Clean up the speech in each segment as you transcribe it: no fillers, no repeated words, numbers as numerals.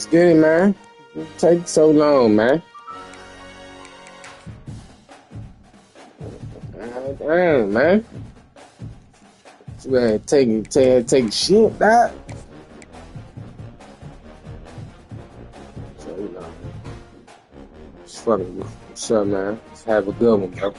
Let's get it, man. It take so long, man. God damn, man. You ain't take shit, dog. So, you know. It's fucking, what's up, man? Let's have a good one, bro.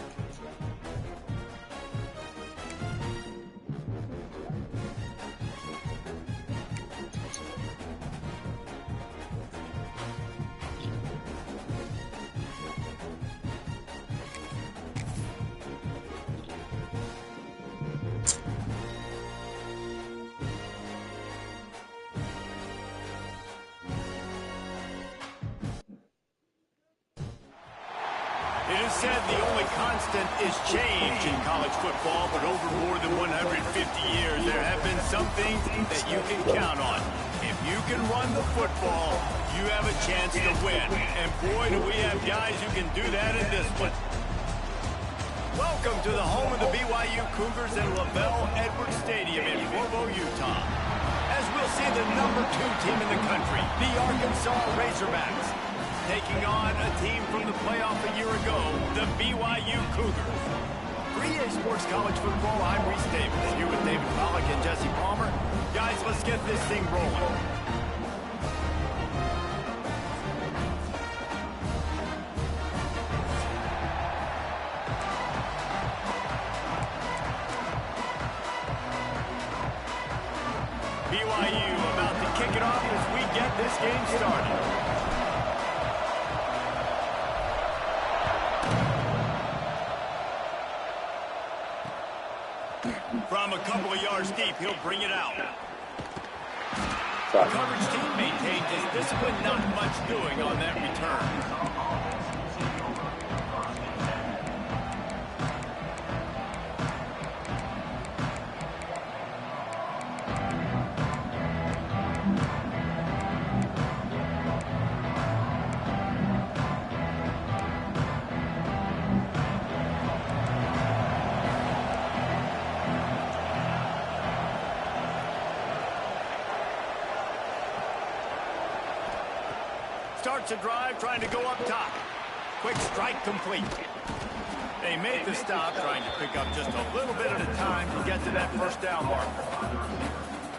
It is said the only constant is change in college football, but over more than 150 years, there have been some things that you can count on. If you can run the football, you have a chance to win. And boy, do we have guys who can do that in this one. Welcome to the home of the BYU Cougars at LaBelle Edwards Stadium in Provo, Utah. As we'll see the #2 team in the country, the Arkansas Razorbacks, taking on a team from the playoff a year ago, the BYU Cougars. For EA Sports College Football, I'm Reese Davis, here with David Pollack and Jesse Palmer. Guys, let's get this thing rolling. BYU about to kick it off as we get this game started. From a couple of yards deep, he'll bring it out. The coverage team maintained his discipline, not much doing on that return. Starts a drive, trying to go up top. Quick strike complete. They made the stop, trying to pick up just a little bit at a time to get to that first down marker.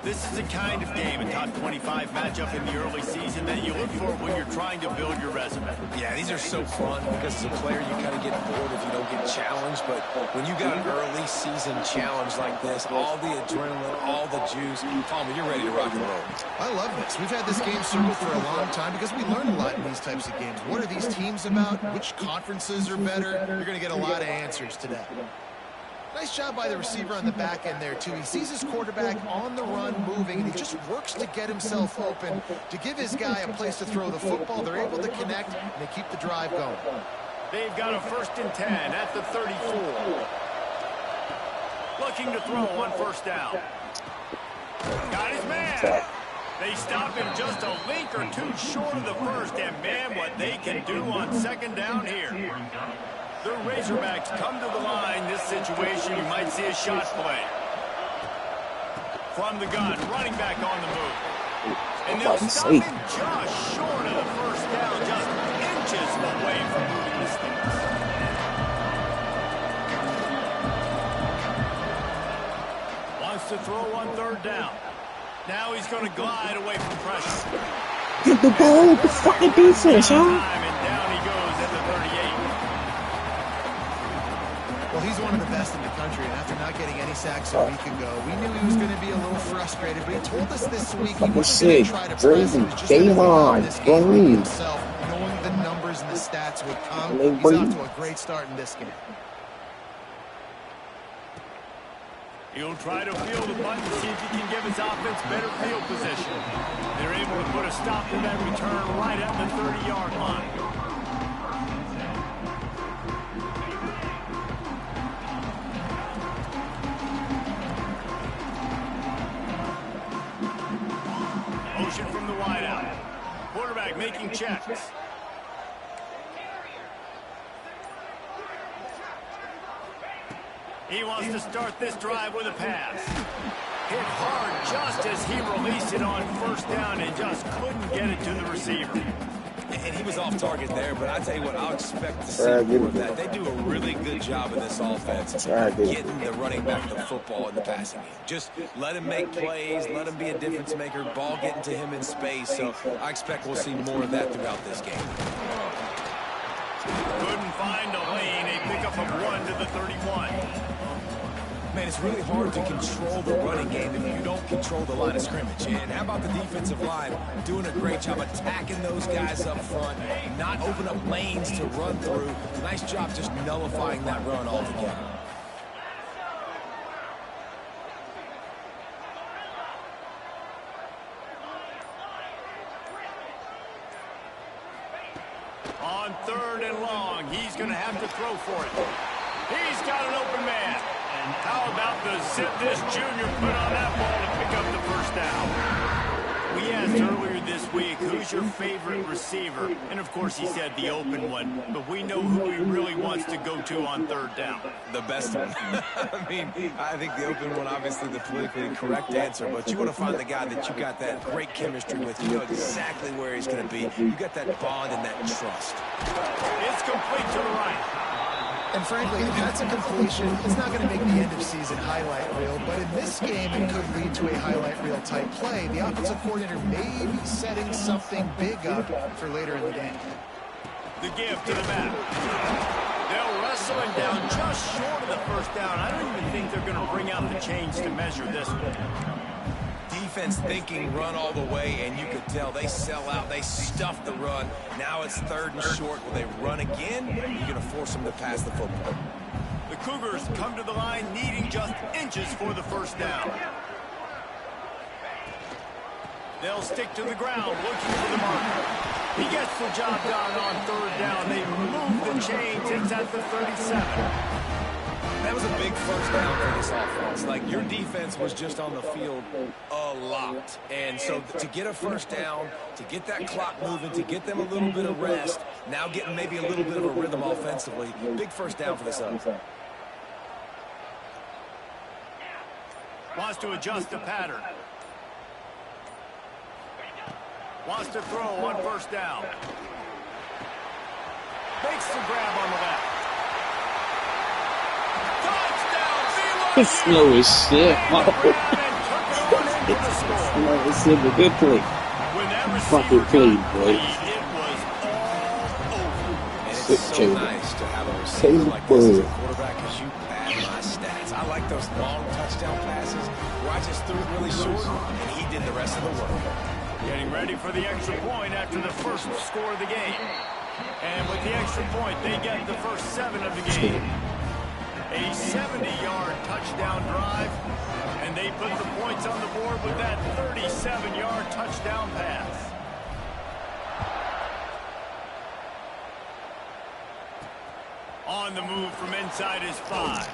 This is the kind of game, a top 25 matchup in the early season, that you look for when you're trying to build your resume. Yeah, these are so fun because as a player, you kind of get bored if you don't get challenged. But when you got an early season challenge like this, all the adrenaline, all the juice, Palmer, you're ready to rock and roll. I love this. We've had this game circled for a long time because we learn a lot in these types of games. What are these teams about? Which conferences are better? You're going to get a lot of answers today. Nice job by the receiver on the back end there, too. He sees his quarterback on the run moving, and he just works to get himself open to give his guy a place to throw the football. They're able to connect, and they keep the drive going. They've got a 1st and 10 at the 34. Looking to throw on first down. Got his man. They stop him just a link or two short of the first, and man, what they can do on second down here. The Razorbacks come to the line. This situation, you might see a shot play. From the gun, running back on the move. And they'll stop him just short of the first down, just inches away from moving the sticks. Wants to throw on 3rd down. Now he's going to glide away from pressure. Get the ball with the fucking defense, huh? And down he goes at the 38. Well, he's one of the best in the country, and after not getting any sacks a week ago, we knew he was going to be a little frustrated, but he told us this week he wasn't going to try to press. He was just going to on this game for himself, knowing the numbers and the stats would come. He's off to a great start in this game. He'll try to field the punt to see if he can give his offense better field position. They're able to put a stop to that return right at the 30-yard line. Motion from the wideout. Quarterback making checks. He wants to start this drive with a pass. hit hard just as he released it on first down and just couldn't get it to the receiver. And he was off target there, but I tell you what, I'll expect to see more of that. They do a really good job in this offense getting the running back the football in the passing game. Just let him make plays, let him be a difference maker, ball getting to him in space. So I expect we'll see more of that throughout this game. Couldn't find a lane, a pickup of 1 to the 31. Man, it's really hard to control the running game if you don't control the line of scrimmage. And how about the defensive line doing a great job attacking those guys up front, not open up lanes to run through. Nice job just nullifying that run altogether. On 3rd and long, he's going to have to throw for it. He's got an open man. And how about the zip this junior put on that ball to pick up the first down? We asked earlier this week, who's your favorite receiver? And, of course, he said the open one. But we know who he really wants to go to on 3rd down. The best one. I mean, I think the open one, obviously, the politically correct answer. But you want to find the guy that you got that great chemistry with. You know exactly where he's going to be. You got that bond and that trust. It's complete to the right. And frankly, if that's a completion, it's not going to make the end-of-season highlight reel. But in this game, it could lead to a highlight reel type play. The offensive coordinator may be setting something big up for later in the game. The give to the back. They'll wrestle him down just short of the first down. I don't even think they're going to bring out the chains to measure this one. Defense thinking run all the way, and you could tell they sell out. They stuff the run. Now it's 3rd and short. Will they run again? You're going to force them to pass the football. The Cougars come to the line needing just inches for the first down. They'll stick to the ground looking for the marker. He gets the job done on 3rd down. They move the chains. It's at the 37. That was a big first down for this offense. Like, your defense was just on the field a lot. And so to get a first down, to get that clock moving, to get them a little bit of rest, now getting maybe a little bit of a rhythm offensively, big first down for this offense. Wants to adjust the pattern. Wants to throw on first down. Makes the grab on the left. It's slow as shit. Slow as shit, but good play. Fucking play, boy. It's so nice to have a receiver like this as a quarterback because you pad my stats. I like those long touchdown passes where I just threw it really short and he did the rest of the work. Getting ready for the extra point after the first score of the game. And with the extra point, they get the first 7 of the game. A 70-yard touchdown drive, and they put the points on the board with that 37-yard touchdown pass. On the move from inside his 5.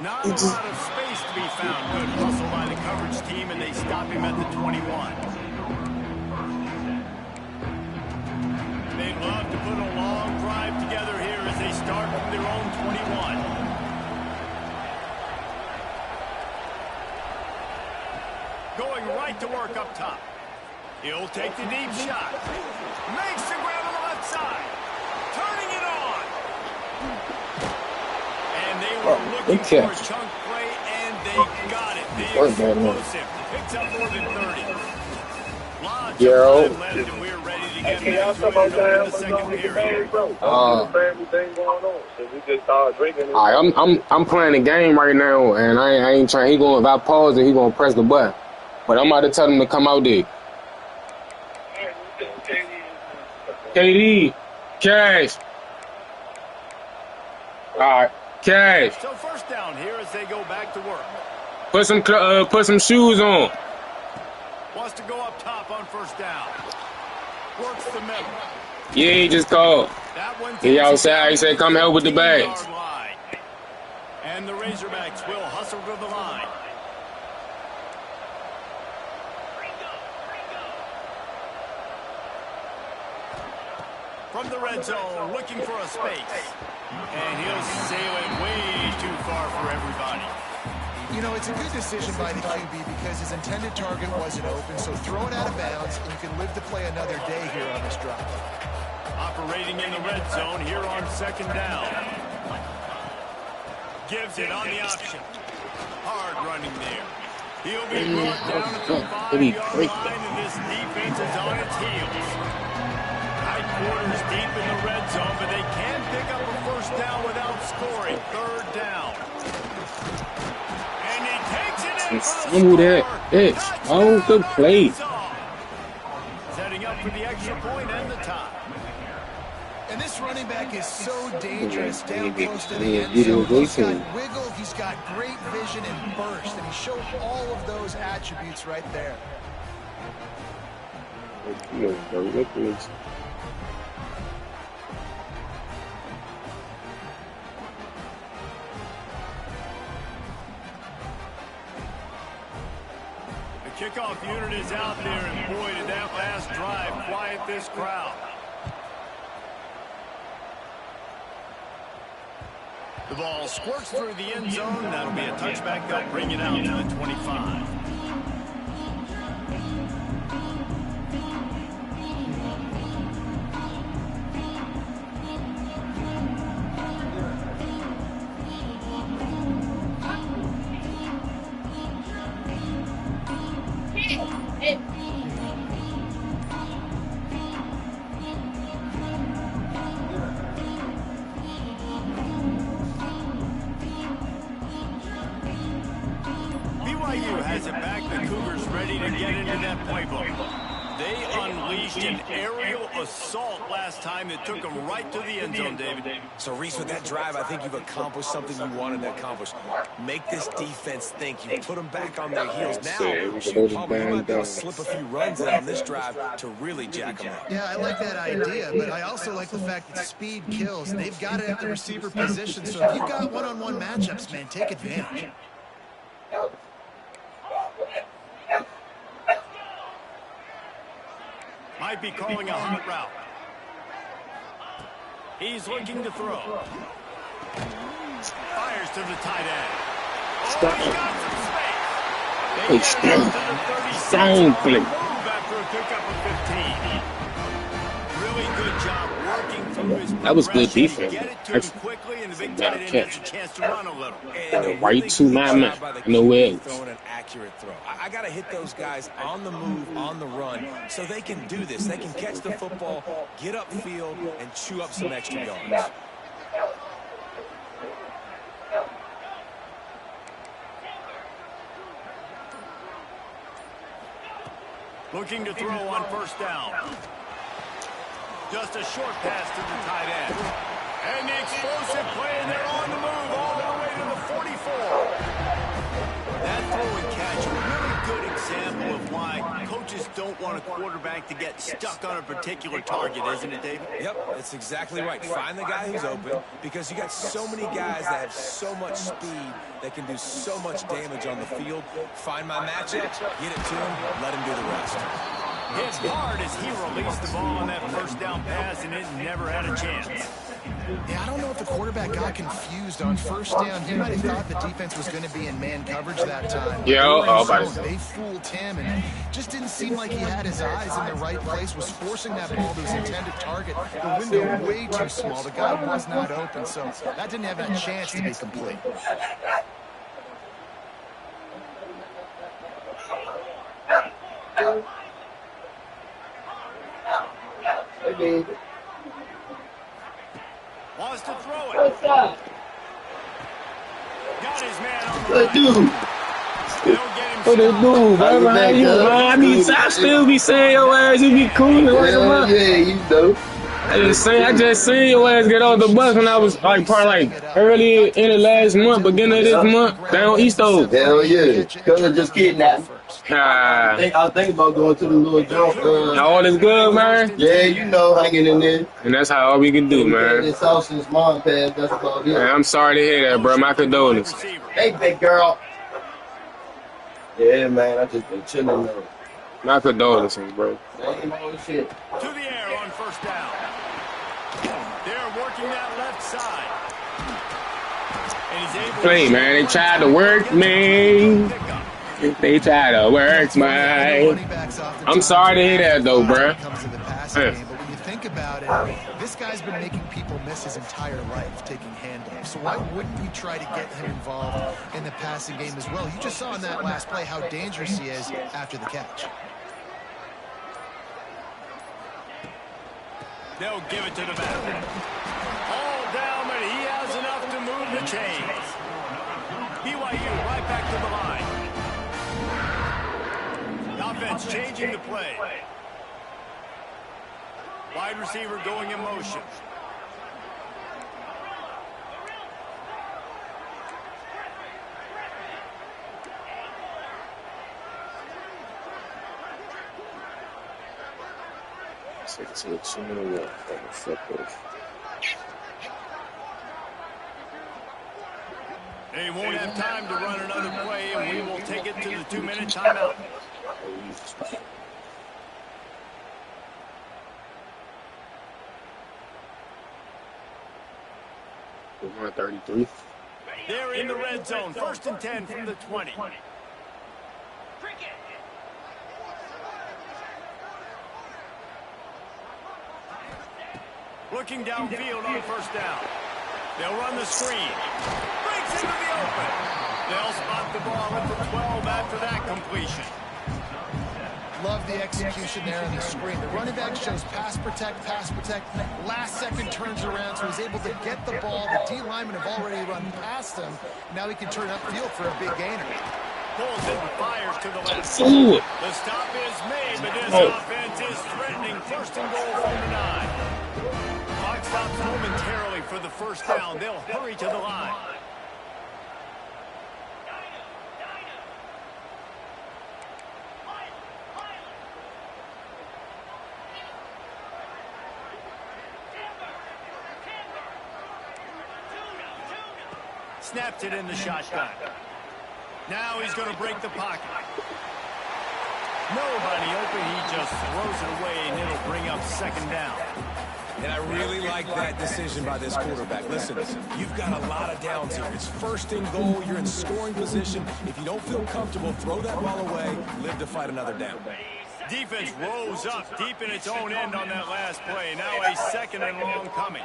Not a lot of space to be found. Good hustle by the coverage team, and they stop him at the 21. They'd love to put a long drive together here as they start from their own 21. Going right to work up top. He'll take the deep shot. Makes the grab on the left side. Turning it on. And they were looking for a chunk play, and they got it. The explosive picks up more than 30. Lots of time left, and we're ready to get back to it in the second period. I'm playing the game right now, and I ain't trying. He going, if I pause it, he gonna press the button. But I'm about to tell him to come out there. KD, Cash. All right, Cash. So first down here as they go back to work. Put some shoes on. Wants to go up top on first down. Works the middle. Yeah, he just called. He outside. He said, come help with the bags. And the Razorbacks will hustle to the line. From the red zone, looking for a space. And he'll sail it way too far for everybody. You know, it's a good decision by the QB because his intended target wasn't open, so throw it out of bounds, and you can live to play another day here on this drive. Operating in the red zone here on 2nd down. Gives it on the option. Hard running there. He'll be brought down at the 5-yard line, and this defense is on its heels. Tight quarters deep in the red zone, but they can pick up a 1st down without scoring. 3rd down. And he takes it in for the score. Oh, good play. Setting up for the extra point and the tie. And this running back is so dangerous down close to the end zone. He's got wiggle, he's got great vision and burst, and he showed all of those attributes right there. The kickoff unit is out there, and boy, did that last drive quiet this crowd. The ball squirts through the end zone. That'll be a touchback. They'll bring it out to the 25. BYU has it back. The Cougars ready to get into that playbook. They unleashed an aerial assault last time that took them right to the end zone, David. So, Reese, with that drive, I think you've accomplished something you wanted to accomplish. Make this defense think. You put them back on their heels. Now, you might be able to slip a few runs in on this drive to really jack them up. Yeah, I like that idea, but I also like the fact that speed kills. They've got it at the receiver position, so if you've got one-on-one matchups, man, take advantage. Might be calling a hot route. He's looking to throw. Fires to the tight end. Oh, he got some space. They get it to the 36. Move after a pickup of 15. Really good job working through his That was good defense. Get it to him quickly, and the big tight end gets a chance to run a little. Right to my man. Nowhere. Throwing an accurate throw. I got to hit those guys on the move, on the run, so they can do this. They can catch the football, get upfield, and chew up some extra yards. Looking to throw on 1st down. Just a short pass to the tight end. And the explosive play, and they're on the move all the way to the 44. That throw and catch, a really good example of why coaches don't want a quarterback to get stuck on a particular target, isn't it, David? Yep, that's exactly right. Find the guy who's open, because you got so many guys that have so much speed that can do so much damage on the field. Find my matchup, get it to him, let him do the rest. Hits hard as he released the ball on that 1st down pass, and it never had a chance. Yeah, I don't know if the quarterback got confused on 1st down. He might have thought the defense was going to be in man coverage that time. Yeah, they fooled him, and it just didn't seem like he had his eyes in the right place, was forcing that ball to his intended target. The window way too small. The guy was not open, so that didn't have a chance to be complete. Okay. Wants to throw it. What's up? Got his man on the What right. do? What it do, man? I still be saying your ass, you be cool. Yeah, you know. I just seen your ass get on the bus when I was like probably like early in the last month, beginning of this month, down East Oak. Hell yeah. Cause I just kidnapped. I was thinking about going to the little jump. All is good, man. Yeah, you know, hanging in there. And that's how all we can do, man. It's all since mom passed. That's about it. Man, I'm sorry to hear that, bro. My condolences. Hey, big girl. Yeah, man. I just been chilling though. My condolences, bro. Same old shit. To the air on 1st down. They're working that left side. Play, man. They tried to work me. They tried to work me. I'm sorry to hear that, though, bro. But when you think about it, this guy's been making people miss his entire life taking handoffs. So why wouldn't you try to get him involved in the passing game as well? You just saw in that last play how dangerous he is after the catch. They'll give it to the back. All down, but he has enough to move the chains. BYU right back to the line. The offense changing the play. Wide receiver going in motion. They won't have time to run another play, and we will take it to the 2-minute timeout. They're in the red zone. 1st and 10 from the 20. Looking downfield on 1st down. They'll run the screen. Breaks into the open. They'll spot the ball at the 12 after that completion. Love the execution there on the screen. The running back shows pass protect. Last second turns around, so he's able to get the ball. The D linemen have already run past him. Now he can turn upfield for a big gainer. Pulls it and fires to the left. The stop is made, but this offense is threatening. 1st and goal from the 9. Clock stops momentarily for the 1st down. They'll hurry to the line. Snaps it in the shotgun. Now he's going to break the pocket. Nobody open. He just throws it away, and it'll bring up 2nd down. And I really like that decision by this quarterback. Listen, you've got a lot of downs here. It's 1st and goal. You're in scoring position. If you don't feel comfortable, throw that ball away. Live to fight another down. Defense rose up deep in its own end on that last play. Now a 2nd and long coming.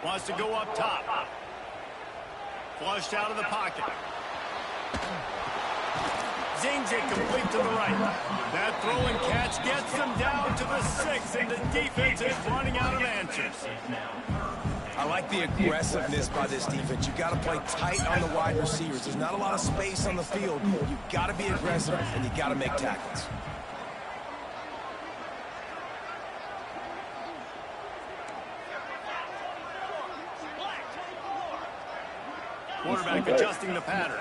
Wants to go up top. Flushed out of the pocket. Zings it complete to the right. That throw and catch gets them down to the 6, and the defense is running out of answers. I like the aggressiveness by this defense. You've got to play tight on the wide receivers. There's not a lot of space on the field. You've got to be aggressive, and you've got to make tackles. Quarterback adjusting the pattern.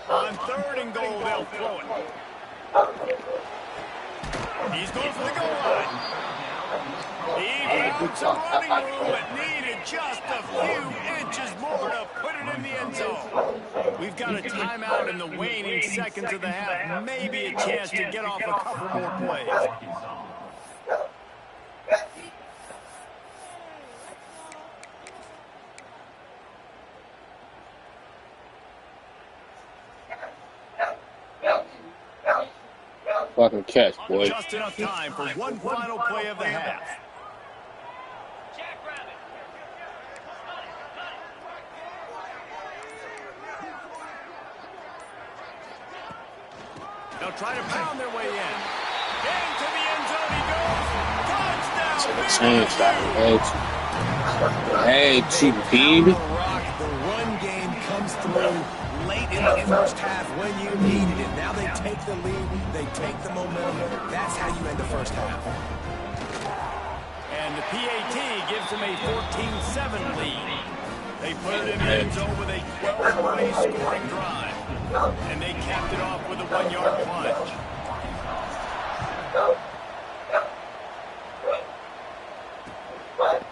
On 3rd and goal, they'll throw it. He's going for the goal line. He found some running room, but needed just a few inches more to put it in the end zone. We've got a timeout in the waning seconds of the half. Maybe a chance to get off a couple more plays. Fucking catch, boy. Just enough time for one final play of the half. They'll try to pound their way in. Into the end zone he goes. Touchdown. Hey, cheap baby. The run game comes through late in the 1st half when you needed it. Now they take the lead. They take the momentum. That's how you end the 1st half. And the PAT gives them a 14-7 lead. They put it in the end zone with a 12-play scoring drive. And they capped it off with a 1-yard plunge.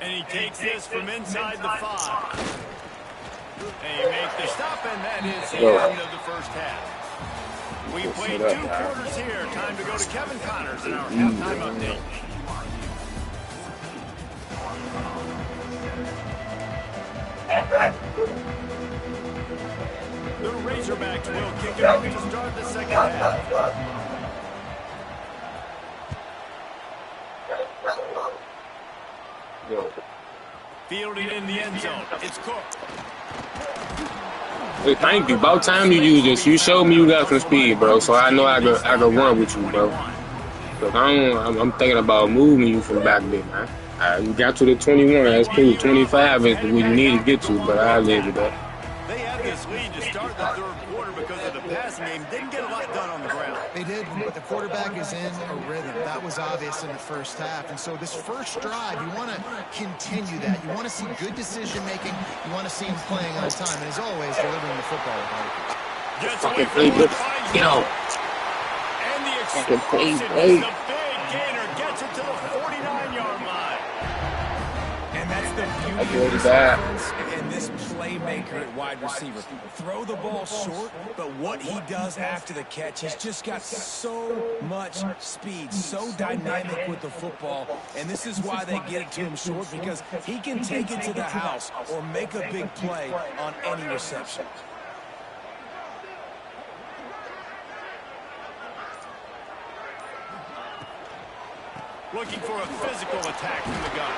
And he takes this from inside the 5. They make the stop, and that is the end of the first half. We played 2 quarters here. Time to go to Kevin Connors in our halftime update. The Razorbacks will kick it off to start the second half. Fielded in the end zone. It's Cook. Hey, thank you. About time you use this. You showed me you got some speed, bro. So I know I could run with you, bro. Cause I'm thinking about moving you from back there, man. You got to the 21. That's cool. 25 is what you need to get to, but I'll live with that. They had this lead to start the third quarter because of the passing game. Didn't get a lot done on the ground. They did, but the quarterback is in a rhythm. That was obvious in the first half. And so this first drive, you want to continue that. You want to see good decision-making. You want to see him playing on time. And as always, delivering the football. Fucking play, get out. And the fucking play, the big gainer gets it to the 49-yard line. And that's the beauty of this offense and this playmaker at wide receiver. Throw the ball short, but what he does after the catch, he's just got so much speed, so dynamic with the football. And this is why they get it to him short, because he can take it to the house or make a big play on any reception. Looking for a physical attack from the gun.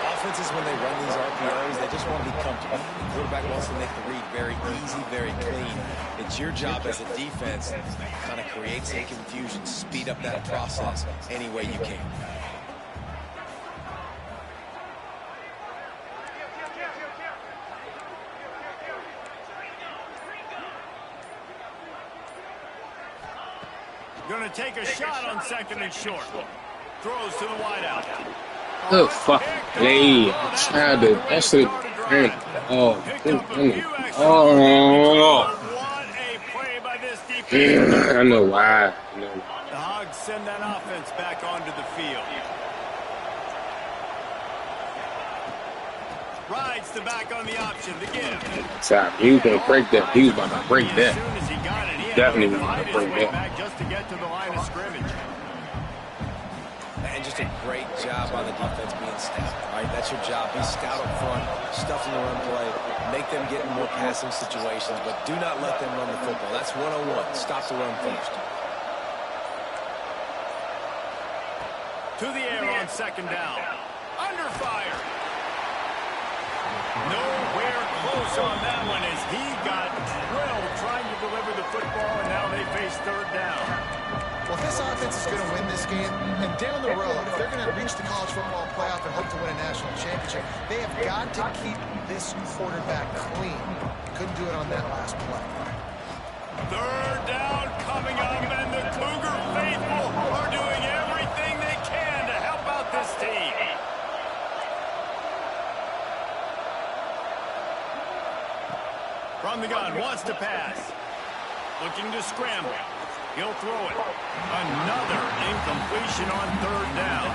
Offenses, when they run these RPOs, they just want to be comfortable. The quarterback wants to make the read very easy, very clean. It's your job as a defense to kind of create some confusion, speed up that process any way you can. Going to take a shot on second and short. Throws to the wideout. Good fucking play. That shit. Oh. What a play by this defense. I know why. The Hogs send that offense back onto the field. Rides the back on the option to give. Sorry, he was going to break that. He was about to break that. As soon as he got it, he Definitely had to was fight going to his break way that. back just to get to the line of scrimmage. And just a great job by the defense being stout. All right, that's your job. Be stout up front, stuff in the run play, make them get in more passing situations, but do not let them run the football. That's 101. Stop the run first. To the air on second down. Under fire. Nowhere close on that one as he got drilled trying to deliver the football, and now they face third down. Well, if this offense is going to win this game, and down the road, if they're going to reach the college football playoff and hope to win a national championship, they have got to keep this quarterback clean. Couldn't do it on that last play. Third down coming up, and the Cougar faithful are doing everything they can to help out this team. From the gun, wants to pass. Looking to scramble. He'll throw it. Another incompletion on third down.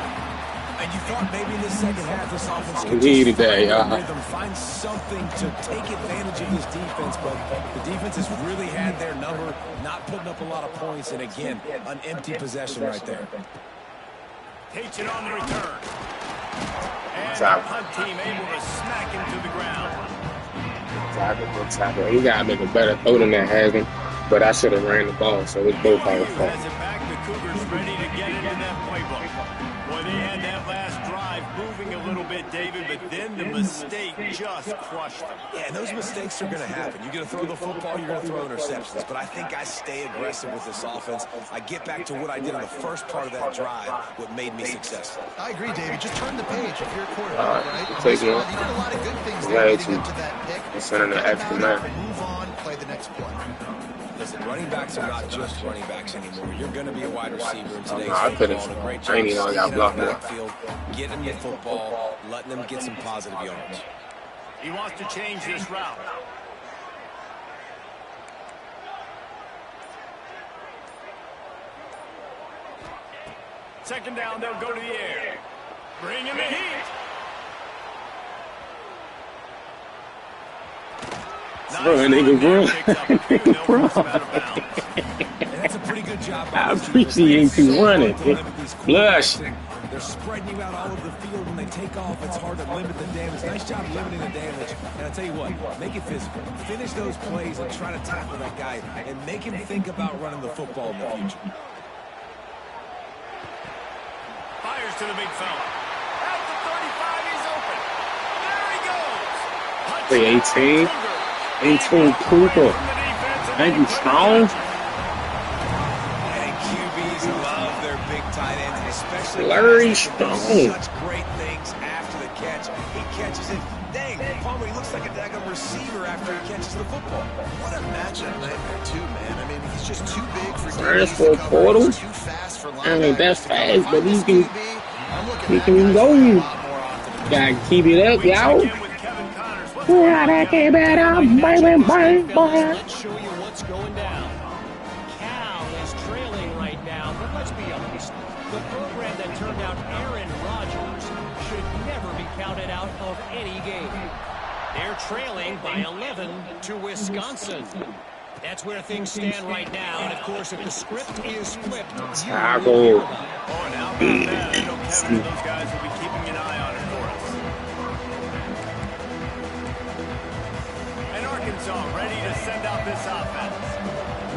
And you thought maybe in the second half this offense could Indeed, just find yeah. a rhythm, find something to take advantage of this defense, but the defense has really had their number, not putting up a lot of points, and again, an empty possession right there. Takes it on the return. And the punt team able to smack him to the ground. Tackle. He got to make a better throw than that Hagen, but I should have ran the ball, so it's both our fault. Has it back. The Cougars ready to get into that playbook. Boy, they had that last drive moving a little bit, David, but then the mistake just crushed them. Yeah, and those mistakes are going to happen. You're going to throw the football, you're going to throw interceptions, but I think I stay aggressive with this offense. I get back to what I did in the first part of that drive, what made me successful. I agree, David. Just turn the page if you're a quarterback, right? Take You one. did a lot of good things there leading up to that pick. Sending an extra man. Move on, play the next play. Listen, running backs are not just running backs anymore. You're going to be a wide receiver in today's I could've- football. A great I job ain't even know I got sticking blocked out the more. backfield, getting them the football, letting them get some positive yards. He wants to change this route. Second down, they'll go to the air. Bring him the heat. Bro, that nigga run. That's a pretty good job. I appreciate you running. Blush. They're spreading you out all over the field. When they take off, it's hard to limit the damage. Nice job limiting the damage. And I'll tell you what, make it physical. Finish those plays and try to tackle that guy and make him think about running the football in the future. Fires to the big fella. At the 35, he's open. There he goes. 18 Cooper. Thank you, Strong. And QBs love their big tight ends, especially Larry Strong. Such great things after the catch. He catches it. Dang, Palmer, he looks like a daggone receiver after he catches the football. What a matchup nightmare, too, man. I mean, he's just too big for First for Portal. too fast for I mean, that's fast, but he can go. Gotta keep it up, y'all. Let's show you what's going down. Cal is trailing right now, but let's be honest. The program that turned out Aaron Rodgers should never be counted out of any game. They're trailing by 11 to Wisconsin. That's where things stand right now, and of course, if the script is flipped, Tackle. Oh, and how about that? I know Kevin and those guys will be keeping an eye on it for us. And Arkansas ready to send out this offense.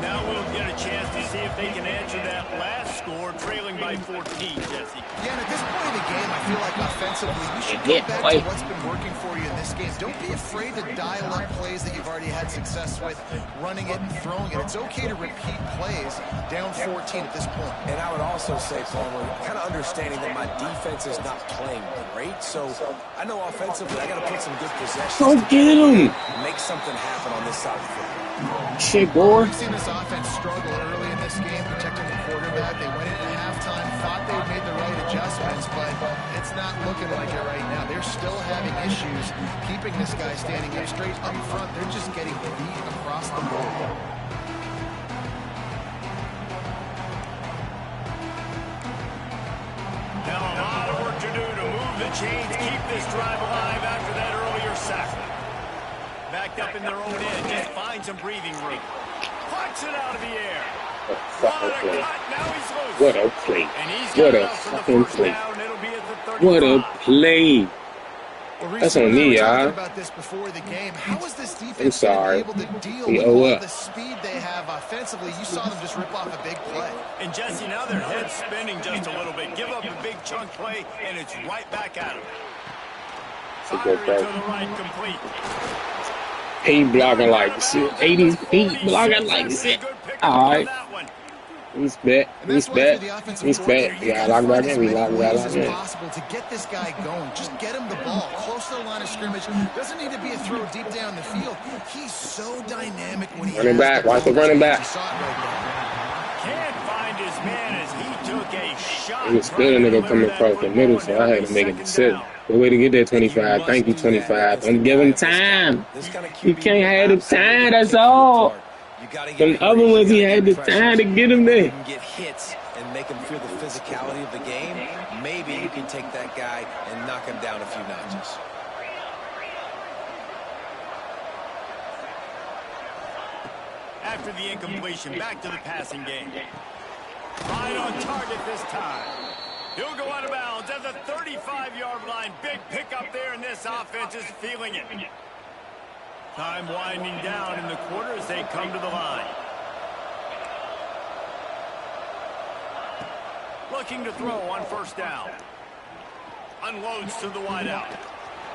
Now we'll get a chance to see if they can answer that last score, trailing by 14, Jesse. Yeah, and at this point in the game, I feel like offensively, you should go back to what's been working for you in this game. Don't be afraid to dial up plays that you've already had success with, running it and throwing it. It's okay to repeat plays down 14 at this point. And I would also say, Palmer, kind of understanding that my defense is not playing great, so I know offensively I got to put some good possessions. Go get him. Make something happen on this side of the football. Shit, boy. We've seen this offense struggle early in this game, protecting the quarterback. They went into halftime, thought they'd made the right adjustments, but it's not looking like it right now. They're still having issues keeping this guy standing up straight up front. They're just getting beat across the board. Now a lot of work to do to move the chains, keep this drive alive after that earlier sack. Backed up in their own end, just find some breathing room. Plucks it out of the air. What a cut, now he's loose. What a play. And he's What got a enough for the fucking first play. down. It'll be at the 35. What a play. That's on me, y'all. About this before the game. How is this defense I'm sorry. able to deal We with owe all up. the speed they have offensively? You saw them just rip off a big play. And Jesse, now their head's spinning just a little bit. Give up a big chunk play, and it's right back at them. Good Firing to play. the right, complete. He blocking like shit. 80 feet blocking like shit. All right. Respect. Respect. Respect. Yeah, lock back in. We lock back in. Possible to get this guy going. Just get him the ball close to the line of scrimmage. Doesn't need to be a throw deep down the field. He's so dynamic when he Running has back. the Watch the ball. running back. You saw it right there. Can't find his man as he took a shot. It was still a nigga coming across the middle, so I had to make a decision. Good way to get there, 25. Thank you, 25. Don't give him time. He can't have the time, that's all. Them other ones, he had the time to get him there. Get hits and make him feel the physicality of the game. Maybe you can take that guy and knock him down a few notches. After the incompletion, back to the passing game. Right on target this time. He'll go out of bounds at the 35-yard line. Big pickup there, and this offense is feeling it. Time winding down in the quarter as they come to the line. Looking to throw on first down. Unloads to the wideout.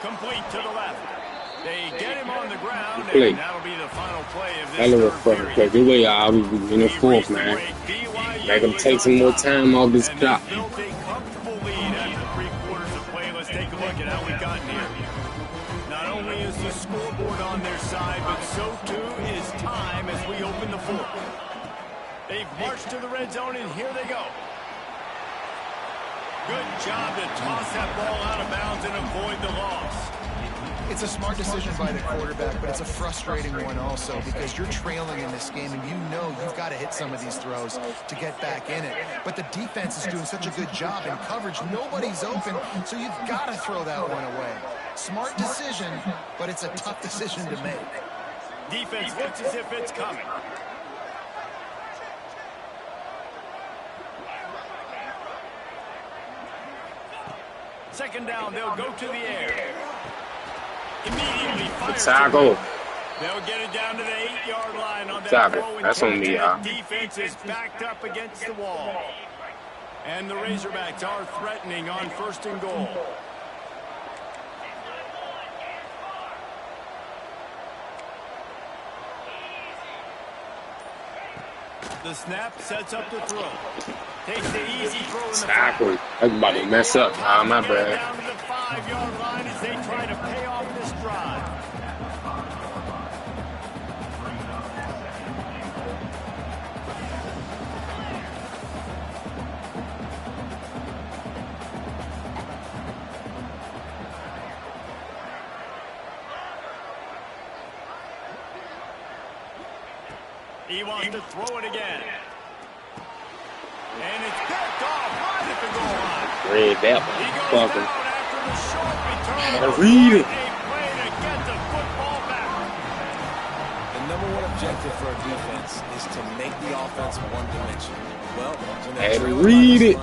Complete to the left. They get him on the ground, and that'll be the final play of this Hell of a third fucking play. period. Good way, y'all. We in the fourth, man. Make him take some more time off this clock. Built a comfortable lead after 3 quarters of play. Let's take a look at how we've gotten here. Not only is the scoreboard on their side, but so too is time as we open the fourth. They've marched to the red zone, and here they go. Good job to toss that ball out of bounds and avoid the loss. It's a smart decision by the quarterback, but it's a frustrating one also because you're trailing in this game and you know you've got to hit some of these throws to get back in it. But the defense is doing such a good job in coverage. Nobody's open, so you've got to throw that one away. Smart decision, but it's a tough decision to make. Defense looks as if it's coming. Second down, they'll go to the air. Immediately fires. Tackle. They'll get it down to the 8-yard line on that Tackle. throw. That's on me, y'all. Defense is backed up against the wall. And the Razorbacks are threatening on 1st and goal. The snap sets up the throw. Takes the easy throw in the tackle. That's about to mess up. Ah, my bad. Down to the 5-yard line as they try to pay off this drive. He wants to throw it again. And it's picked off right at the goal line. Read that one. He goes Fucking. down after the short return. Read it. A play to get the football back. The number one objective for a defense is to make the offense one-dimensional. Well, when they're read it.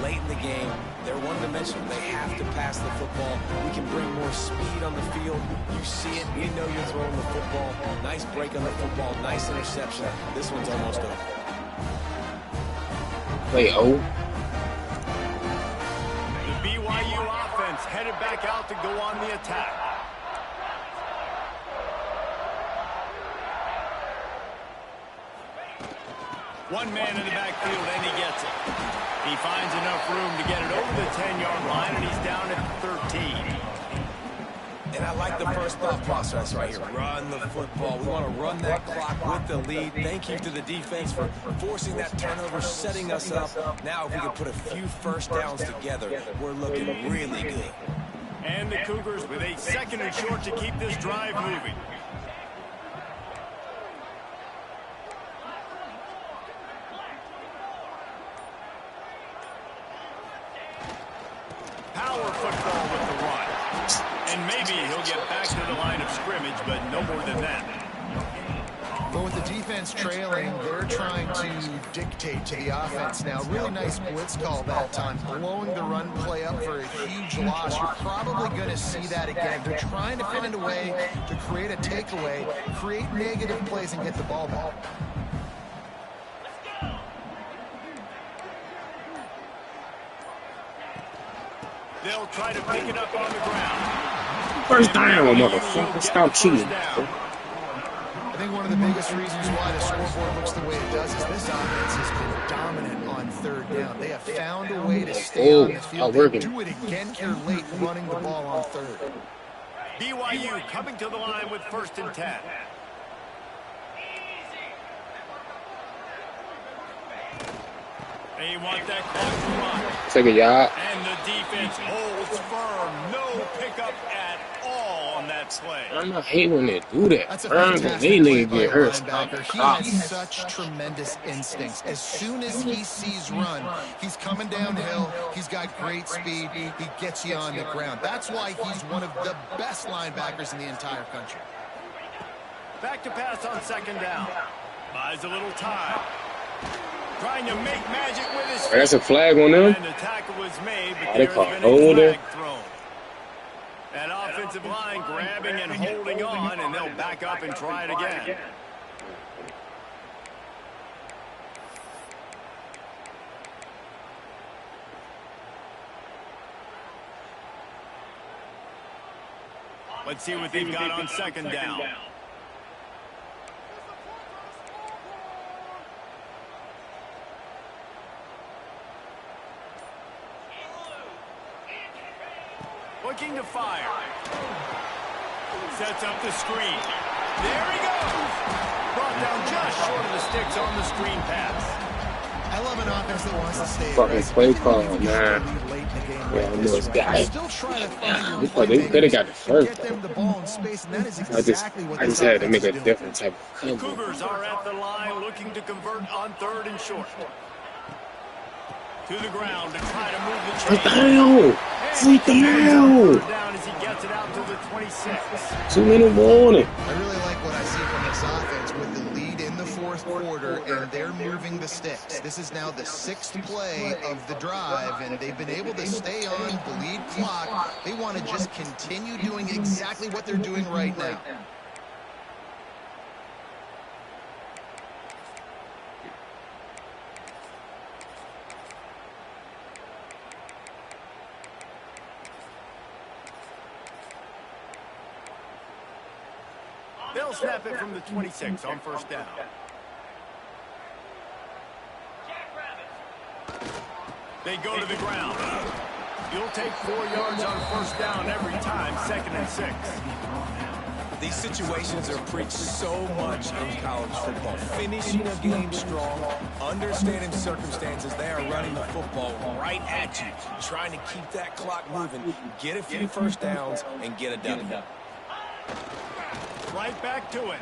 late in the game, they're one-dimensional. They have to pass the football. We can bring more speed on the field. You see it. You know you're throwing the football. Nice break on the football. Nice interception. This one's almost over. Wait, oh. The BYU offense headed back out to go on the attack. One man in the backfield, and he gets it. He finds enough room to get it over the 10-yard line, and he's down at 13. And I like the first thought process right here. Run the football. We want to run that clock with the lead. Thank you to the defense for forcing that turnover, setting us up. Now if we can put a few first downs together, we're looking really good. And the Cougars with a 2nd and short to keep this drive moving. Power football with the run. And maybe he'll get back to the line of scrimmage, but no more than that. But with the defense trailing, they're trying to dictate to the offense now. Really nice blitz call that time, blowing the run play up for a huge loss. You're probably going to see that again. They're trying to find a way to create a takeaway, create negative plays, and get the ball back. They'll try to pick it up on the ground. First down, motherfucker. Stop cheating. I think one of the biggest reasons why the scoreboard looks the way it does is this offense has been dominant on 3rd down. They have found a way to stay on the field. They do it again here late, running the ball on 3rd. BYU coming to the line with 1st and 10. They want that clock to run. Take it, y'all. And the defense holds firm. No pickup at all on that play. I'm not hate when they do that. That's a They fantastic play by get a hurt. linebacker. He has such tremendous instincts. As soon as he sees run, he's coming downhill. He's got great speed. He gets you on the ground. That's why he's one of the best linebackers in the entire country. Back to pass on 2nd down. Buys a little time. Trying to make magic with his feet. That's a flag on them. And the tackle was made, but They there's call been a holder. flag thrown. That offensive line grabbing and holding on, and they'll back up and try it again. Let's see what they've got on 2nd down. Looking to fire. Sets up the screen. There he goes. Brought down just short of the sticks on the screen pass. I love an offense that wants to stay Fucking aggressive. play call, man. Late in the game Yeah, I like know this it's right. got it. Still try to find your They could have got the first. get them the ball in space, and that is I exactly what just this had to make offense a is doing. different type of The cover. Cougars are at the line looking to convert on 3rd and short. To the ground to try to move the chain. Damn! And Freak him out. Down as he gets it out to the 26. 2 minute warning. I really like what I see from this offense with the lead in the fourth quarter, and they're moving the sticks. This is now the 6th play of the drive, and they've been able to stay on the lead clock. They want to just continue doing exactly what they're doing right now. They'll snap it from the 26 on first down. They go to the ground. You'll take 4 yards on first down every time, 2nd and 6. These situations are preached so much in college football. Finishing a game strong, understanding circumstances. They are running the football right at you, trying to keep that clock moving, get a few first downs, and get a W. Right back to it.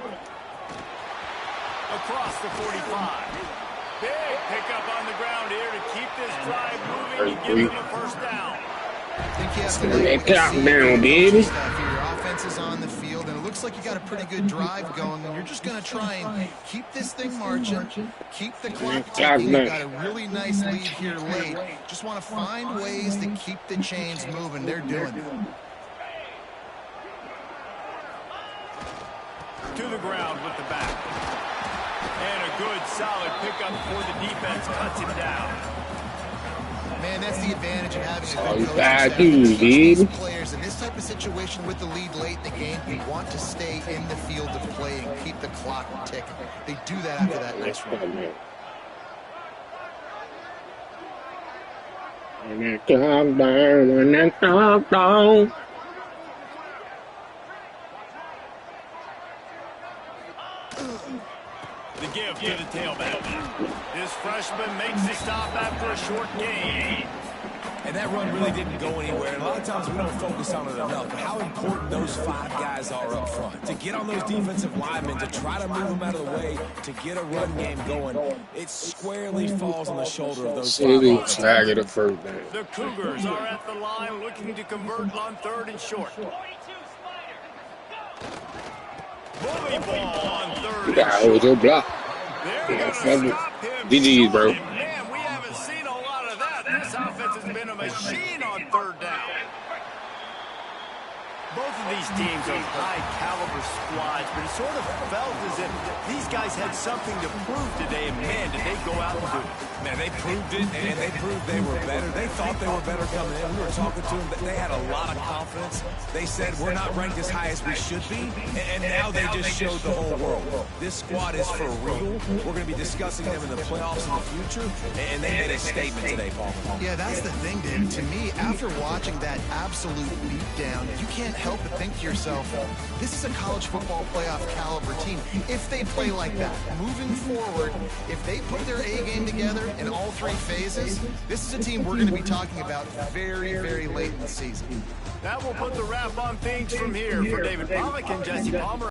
Across the 45. Big pickup on the ground here to keep this drive moving and give them a first down. I think you have to That clock down, baby. your offense is on the field, and it looks like you got a pretty good drive going, and you're just going to try and keep this thing marching, keep the clock ticking. You've got a really nice lead here late. Just want to find ways to keep the chains moving. They're doing it. To the ground with the back. And a good, solid pickup before the defense cuts him down. Man, that's the advantage of having a good coaching bad staff. dude, These dude. players in this type of situation with the lead late in the game, you want to stay in the field of play and keep the clock ticking. They do that after that nice run. And that clock down, and that clock down. The give to the tailback. This freshman makes the stop after a short gain. And that run really didn't go anywhere. And a lot of times we don't focus on it enough. But how important those 5 guys are up front. To get on those defensive linemen, to try to move them out of the way, to get a run game going, it squarely falls on the shoulder of those 5 guys. The Cougars are at the line looking to convert on 3rd and short. Bully ball on 3rd and short. Block. They're going to stop him. GG's, bro. Man, we haven't seen a lot of that. This offense has been a machine on 3rd down. Both of these teams are high-caliber squads, but it sort of felt as if these guys had something to prove today, and man, did they go out and do it. Man, they proved it, and they proved they were better. They thought they were better coming in. We were talking to them. They had a lot of confidence. They said, we're not ranked as high as we should be, and now they just showed the whole world. This squad is for real. We're going to be discussing them in the playoffs in the future, and they made a statement today, Paul. Yeah, that's the thing, David. To me, after watching that absolute beatdown, you can't help but think to yourself, this is a college football playoff caliber team. If they play like that, moving forward, if they put their A game together in all 3 phases, this is a team we're going to be talking about very, very late in the season. That will put the wrap on things from here. For David Pollack and Jesse Palmer.